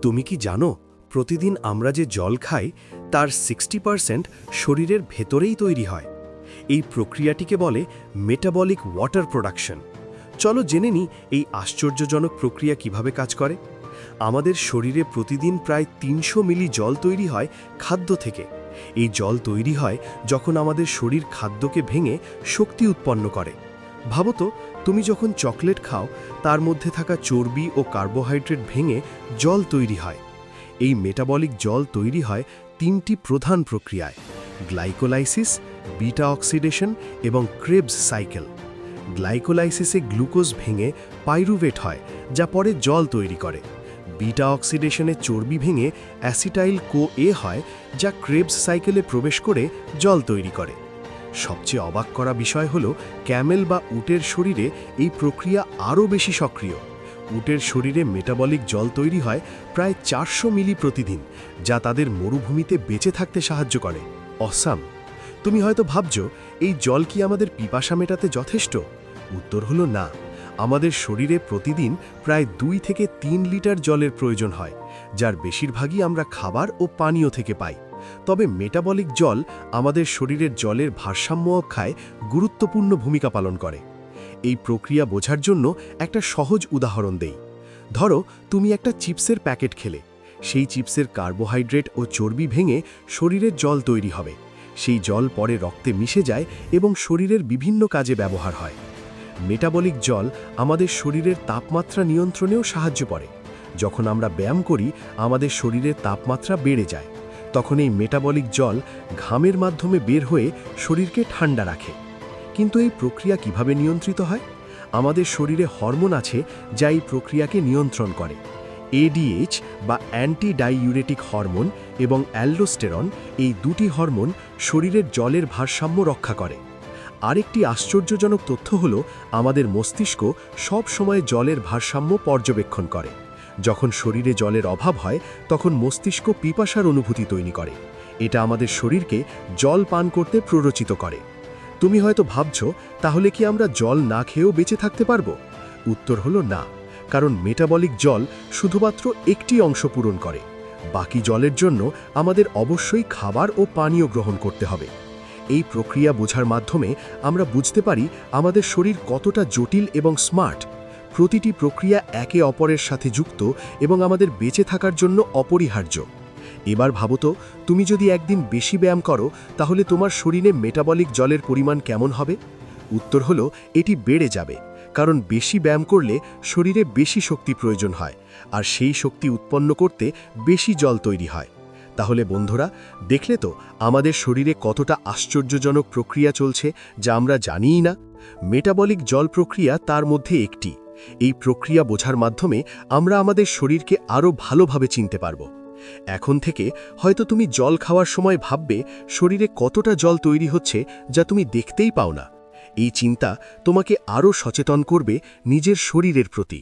তুমি কি জানো প্রতিদিন আমরা যে জল খাই তার 60% শরীরের ভেতরেই তৈরি হয়। এই প্রক্রিয়াটিকে বলে মেটাবলিক ওয়াটার প্রোডাকশন। চলো জেনে নিই এই আশ্চর্যজনক প্রক্রিয়া কিভাবে কাজ করে। আমাদের শরীরে প্রতিদিন প্রায় 300 মিলি জল তৈরি হয় খাদ্য থেকে। এই জল তৈরি হয় যখন আমাদের শরীর খাদ্যকে ভেঙে শক্তি উৎপন্ন করে। ভাবো তো, তুমি যখন চকলেট খাও তার মধ্যে থাকা চর্বি ও কার্বোহাইড্রেট ভেঙে জল তৈরি হয়। এই মেটাবলিক জল তৈরি হয় 3টি প্রধান প্রক্রিয়ায়: গ্লাইকোলাইসিস, বিটা অক্সিডেশন এবং ক্রেবস সাইকেল। গ্লাইকোলাইসিসে গ্লুকোজ ভেঙে পাইরুভেট হয়, যা পরে জল তৈরি করে। বিটা অক্সিডেশনে চর্বি ভেঙে অ্যাসিটাইল CoA হয়, যা ক্রেবস সাইকেলে প্রবেশ করে জল তৈরি করে। সবচেয়ে অবাক করা বিষয় হল ক্যামেল বা উটের শরীরে এই প্রক্রিয়া আরও বেশি সক্রিয়। উটের শরীরে মেটাবলিক জল তৈরি হয় প্রায় 400 মিলি প্রতিদিন, যা তাদের মরুভূমিতে বেঁচে থাকতে সাহায্য করে। অসাম! তুমি হয়তো ভাবছো, এই জল কি আমাদের পিপাসা মেটাতে যথেষ্ট? উত্তর হলো না। আমাদের শরীরে প্রতিদিন প্রায় 2 থেকে 3 লিটার জলের প্রয়োজন হয়, যার বেশিরভাগই আমরা খাবার ও পানীয় থেকে পাই। তবে মেটাবলিক জল আমাদের শরীরের জলের ভারসাম্য রক্ষায় গুরুত্বপূর্ণ ভূমিকা পালন করে। এই প্রক্রিয়া বোঝার জন্য একটা সহজ উদাহরণ দেই। ধরো, তুমি একটা চিপসের প্যাকেট খেলে। সেই চিপসের কার্বোহাইড্রেট ও চর্বি ভেঙে শরীরের জল তৈরি হবে। সেই জল পরে রক্তে মিশে যায় এবং শরীরের বিভিন্ন কাজে ব্যবহার হয়। মেটাবলিক জল আমাদের শরীরের তাপমাত্রা নিয়ন্ত্রণেও সাহায্য করে। যখন আমরা ব্যায়াম করি, আমাদের শরীরের তাপমাত্রা বেড়ে যায়। তখন এই মেটাবলিক জল ঘামের মাধ্যমে বের হয়ে শরীরকে ঠান্ডা রাখে। কিন্তু এই প্রক্রিয়া কিভাবে নিয়ন্ত্রিত হয়? আমাদের শরীরে হরমোন আছে যা এই প্রক্রিয়াকে নিয়ন্ত্রণ করে। ADH বা অ্যান্টি ডাইইউরেটিক হরমোন এবং অ্যালডোস্টেরন, এই দুটি হরমোন শরীরের জলের ভারসাম্য রক্ষা করে। আরেকটি আশ্চর্যজনক তথ্য হল, আমাদের মস্তিষ্ক সব সময় জলের ভারসাম্য পর্যবেক্ষণ করে। যখন শরীরে জলের অভাব হয়, তখন মস্তিষ্ক পিপাসার অনুভূতি তৈরি করে। এটা আমাদের শরীরকে জল পান করতে প্ররোচিত করে। তুমি হয়তো ভাবছো, তাহলে কি আমরা জল না খেয়েও বেঁচে থাকতে পারবো? উত্তর হলো না, কারণ মেটাবলিক জল শুধুমাত্র একটি অংশ পূরণ করে। বাকি জলের জন্য আমাদের অবশ্যই খাবার ও পানীয় গ্রহণ করতে হবে। এই প্রক্রিয়া বোঝার মাধ্যমে আমরা বুঝতে পারি আমাদের শরীর কতটা জটিল এবং স্মার্ট। প্রতিটি প্রক্রিয়া একে অপরের সাথে যুক্ত এবং আমাদের বেঁচে থাকার জন্য অপরিহার্য। এবার ভাবো তো, তুমি যদি একদিন বেশি ব্যায়াম করো, তাহলে তোমার শরীরে মেটাবলিক জলের পরিমাণ কেমন হবে? উত্তর হলো, এটি বেড়ে যাবে, কারণ বেশি ব্যায়াম করলে শরীরে বেশি শক্তি প্রয়োজন হয়, আর সেই শক্তি উৎপন্ন করতে বেশি জল তৈরি হয়। তাহলে বন্ধুরা, দেখলে তো আমাদের শরীরে কতটা আশ্চর্যজনক প্রক্রিয়া চলছে, যা আমরা জানিই না। মেটাবলিক জল প্রক্রিয়া তার মধ্যে একটি। এই প্রক্রিয়া বোঝার মাধ্যমে আমরা আমাদের শরীরকে আরও ভালোভাবে চিনতে পারব। এখন থেকে হয়তো তুমি জল খাওয়ার সময় ভাববে শরীরে কতটা জল তৈরি হচ্ছে, যা তুমি দেখতেই পাও না। এই চিন্তা তোমাকে আরও সচেতন করবে নিজের শরীরের প্রতি।